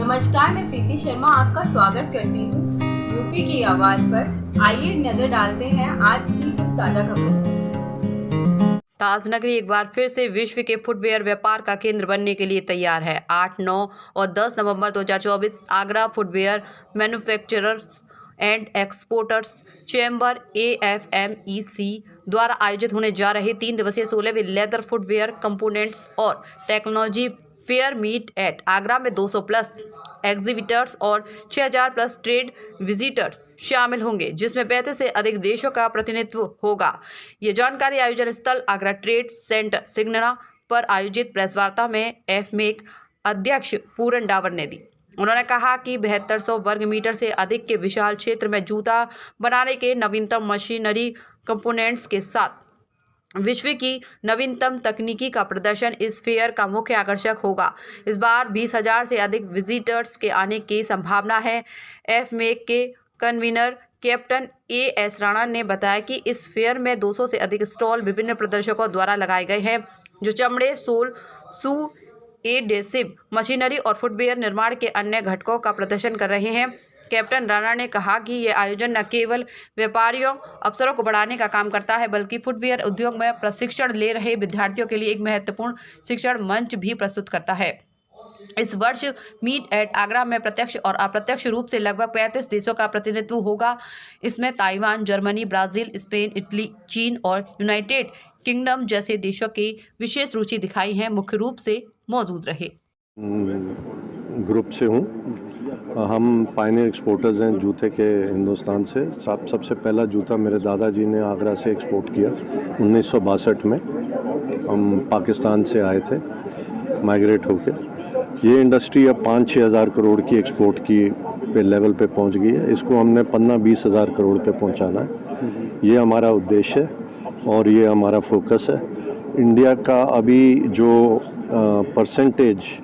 नमस्कार, मैं प्रीति शर्मा आपका स्वागत करती हूँ यूपी की आवाज पर। आइए नजर डालते हैं आज की कुछ ताजा खबरों। ताजनगरी एक बार फिर से विश्व के फुटवेयर व्यापार का केंद्र बनने के लिए तैयार है। 8, 9 और 10 नवंबर 2024 Agra footwear manufacturers and exporters chamber AFMEC द्वारा आयोजित होने जा रहे 3 दिवसीय 16वीं लेदर फुटवेयर कंपोनेंट्स और technology fair meet at Agra में 200 प्लस एग्जीबिटर्स और 6000 प्लस ट्रेड विजिटर्स शामिल होंगे, जिसमें 35 से अधिक देशों का प्रतिनिधित्व होगा। ये जानकारी आयोजन स्थल आगरा ट्रेड सेंटर सिग्नरा पर आयोजित प्रेस वार्ता में FMEC अध्यक्ष पूरन डावर ने दी। उन्होंने कहा कि 7200 वर्ग मीटर से अधिक के विशाल क्षेत्र में जूता बनाने के नवीनतम मशीनरी कंपोनेंट्स के साथ विश्व की नवीनतम तकनीकी का प्रदर्शन इस फेयर का मुख्य आकर्षक होगा। इस बार 20,000 से अधिक विजिटर्स के आने की संभावना है। FMEC के कन्वीनर कैप्टन AS राणा ने बताया कि इस फेयर में 200 से अधिक स्टॉल विभिन्न प्रदर्शकों द्वारा लगाए गए हैं, जो चमड़े, सोल, शू, एडेसिव मशीनरी और फुटवेयर निर्माण के अन्य घटकों का प्रदर्शन कर रहे हैं। कैप्टन राणा ने कहा कि यह आयोजन न केवल व्यापारियों अवसरों को बढ़ाने का काम करता है, बल्कि फुटवेयर उद्योग में प्रशिक्षण ले रहे विद्यार्थियों के लिए एक महत्वपूर्ण शिक्षण मंच भी प्रस्तुत करता है। इस वर्ष मीट एट आगरा में प्रत्यक्ष और अप्रत्यक्ष रूप से लगभग 35 देशों का प्रतिनिधित्व होगा। इसमें Taiwan, Germany, Brazil, Spain, Italy, चीन और यूनाइटेड किंगडम जैसे देशों की विशेष रुचि दिखाई है मुख्य रूप से मौजूद रहे। ग्रुप से हूँ। हम पायनियर एक्सपोर्टर्स हैं जूते के हिंदुस्तान से। सबसे पहला जूता मेरे दादाजी ने आगरा से एक्सपोर्ट किया 1962 में। हम पाकिस्तान से आए थे माइग्रेट होकर। ये इंडस्ट्री अब 5-6 हज़ार करोड़ की एक्सपोर्ट की पे लेवल पे पहुंच गई है। इसको हमने 15-20 हज़ार करोड़ पे पहुंचाना है। ये हमारा उद्देश्य है और ये हमारा फोकस है। इंडिया का अभी जो परसेंटेज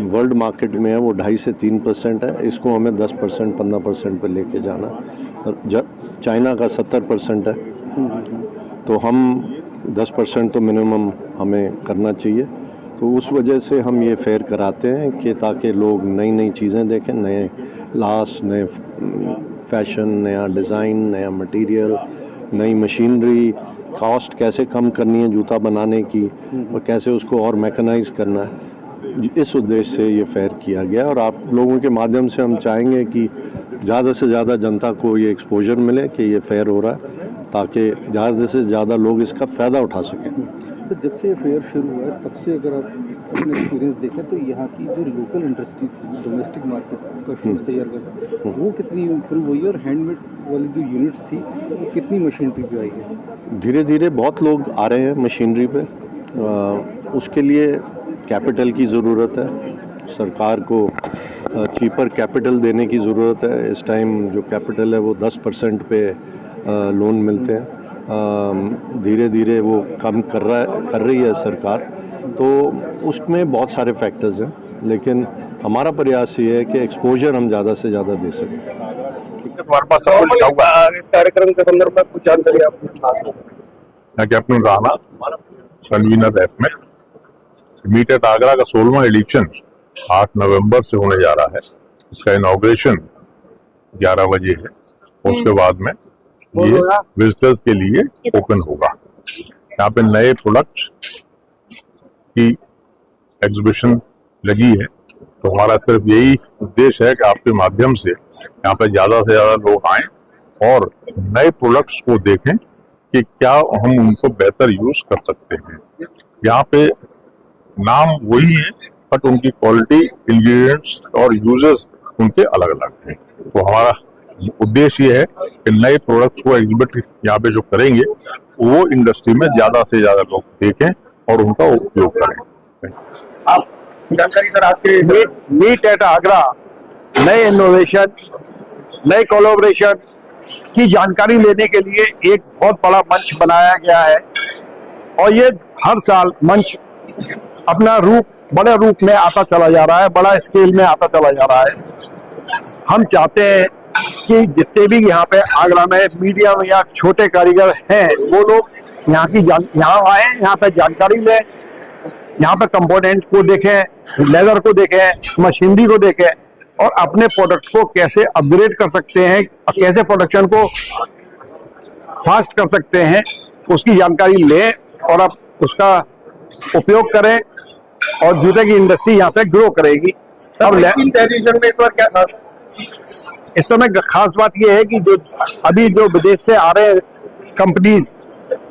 वर्ल्ड मार्केट में है वो 2.5 से 3% है। इसको हमें 10%, 15% पे लेके जाना है। चाइना का 70% है, तो हम 10% तो मिनिमम हमें करना चाहिए। तो उस वजह से हम ये फेयर कराते हैं कि ताकि लोग नई नई चीज़ें देखें, नए ग्लास, नए फैशन, नया डिज़ाइन, नया मटेरियल, नई मशीनरी, कॉस्ट कैसे कम करनी है जूता बनाने की और कैसे उसको और मैकेनाइज करना है। इस उद्देश्य से ये फेयर किया गया और आप लोगों के माध्यम से हम चाहेंगे कि ज़्यादा से ज़्यादा जनता को ये एक्सपोजर मिले कि ये फेयर हो रहा है, ताकि ज़्यादा से ज़्यादा लोग इसका फ़ायदा उठा सकें। तो जब से ये फेयर शुरू हुआ है तब से अगर आप अपने एक्सपीरियंस देखें तो यहाँ की जो लोकल इंडस्ट्री थी, डोमेस्टिक मार्केट का शूज़ तैयार करना, वो कितनी इम्प्रूव हुई है और हैंडमेड वाली जो यूनिट्स थी वो कितनी मशीनरी पे आई है? धीरे धीरे बहुत लोग आ रहे हैं मशीनरी पे। उसके लिए कैपिटल की ज़रूरत है। सरकार को चीपर कैपिटल देने की ज़रूरत है। इस टाइम जो कैपिटल है वो 10% पे लोन मिलते हैं। धीरे धीरे वो कम कर रही है सरकार। तो उसमें बहुत सारे फैक्टर्स हैं, लेकिन हमारा प्रयास ये है कि एक्सपोजर हम ज़्यादा से ज़्यादा दे सकें। इस कार्यक्रम के संदर्भ में कुछ जानकारी आप? Captain Rana, convener FMEC। Meet at Agra का 16वां एडिशन 8 नवंबर से होने जा रहा है। इसका इनॉग्रेशन 11 बजे है। उसके बाद में ये विजिटर्स के लिए ओपन होगा। यहाँ पे नए प्रोडक्ट्स की एग्जीबिशन लगी है, तो हमारा सिर्फ यही उद्देश्य है कि आपके माध्यम से यहाँ पे ज्यादा से ज्यादा लोग आएं और नए प्रोडक्ट्स को देखें कि क्या हम उनको बेहतर यूज कर सकते हैं। यहाँ पे नाम वही है, बट उनकी क्वालिटी, इंग्रेडिएंट्स और यूजेस उनके अलग अलग हैं। तो हमारा उद्देश्य ये है कि नए प्रोडक्ट्स को एग्जिबिट यहाँ पे जो करेंगे वो इंडस्ट्री में ज्यादा से ज्यादा लोग देखें और उनका उपयोग करें। आप जानकारी सर, आपके मीट एट आगरा नए इनोवेशन, नए कोलैबोरेशन की जानकारी लेने के लिए एक बहुत बड़ा मंच बनाया गया है और ये हर साल मंच अपना रूप बड़े रूप में आता चला जा रहा है, बड़ा स्केल में आता चला जा रहा है। हम चाहते हैं कि जितने भी यहाँ पे आगरा में मीडियम या छोटे कारीगर हैं वो लोग यहाँ आए, यहाँ पे जानकारी लें, यहाँ पे कंपोनेंट को देखें, लेदर को देखें, मशीनरी को देखें और अपने प्रोडक्ट को कैसे अपग्रेड कर सकते हैं, कैसे प्रोडक्शन को फास्ट कर सकते हैं, उसकी जानकारी लें और अब उसका उपयोग करें और जूते की इंडस्ट्री यहाँ पे ग्रो करेगी। अब में इस बार क्या था? इस समय खास बात यह है कि जो अभी जो विदेश से आ रहे कंपनीज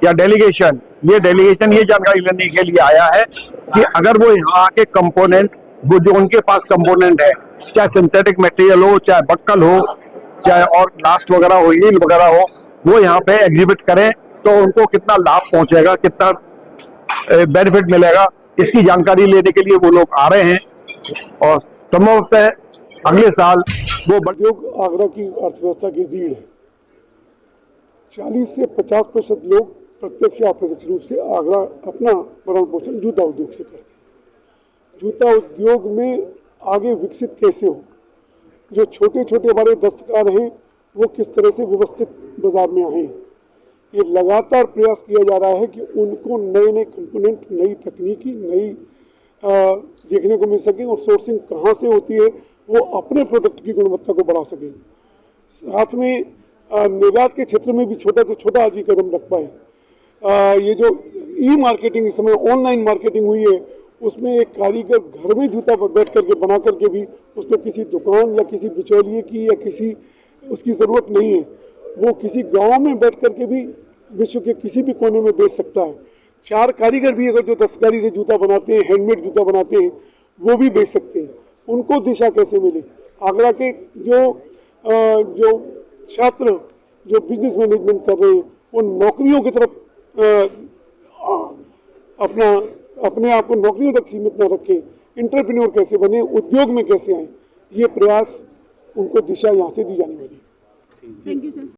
या डेलीगेशन, ये जानकारी लेने के लिए आया है कि अगर वो यहाँ के कंपोनेंट, वो जो उनके पास कंपोनेंट है, चाहे सिंथेटिक मटेरियल हो, चाहे बक्कल हो, चाहे और लास्ट वगैरह हो, हील वगैरह हो, वो यहाँ पे एग्जिबिट करें तो उनको कितना लाभ पहुंचेगा, कितना बेनिफिट मिलेगा, इसकी जानकारी लेने के लिए वो लोग आ रहे हैं। और संभवतः अगले साल वो उद्योग आगरा की अर्थव्यवस्था की रीढ़ है। 40 से 50% लोग प्रत्यक्ष या अप्रत्यक्ष रूप से आगरा अपना भरण पोषण जूता उद्योग से करते हैं। जूता उद्योग में आगे विकसित कैसे हो, जो छोटे छोटे हमारे दस्तकार हैं वो किस तरह से व्यवस्थित बाजार में आए, ये लगातार प्रयास किया जा रहा है कि उनको नए नए कंपोनेंट, नई तकनीकी, नई देखने को मिल सके और सोर्सिंग कहाँ से होती है वो अपने प्रोडक्ट की गुणवत्ता को बढ़ा सके। साथ में निर्यात के क्षेत्र में भी छोटा से छोटा आदमी कदम रख पाए। ये जो ई मार्केटिंग इस समय ऑनलाइन मार्केटिंग हुई है, उसमें एक कारीगर घर में जूता पर बैठ करके बना करके भी उसको किसी दुकान या किसी बिचौलिए की या किसी उसकी ज़रूरत नहीं है, वो किसी गांव में बैठ करके भी विश्व के किसी भी कोने में बेच सकता है। 4 कारीगर भी अगर जो दस्तकारी से जूता बनाते हैं, हैंडमेड जूता बनाते हैं, वो भी बेच सकते हैं। उनको दिशा कैसे मिले? आगरा के जो छात्र जो बिजनेस मैनेजमेंट कर रहे हैं, वो नौकरियों की तरफ अपने आप को नौकरियों तक सीमित न रखें, एंटरप्रेन्योर कैसे बने, उद्योग में कैसे आए, ये प्रयास उनको दिशा यहाँ से दी जाने वाली है। Thank you sir.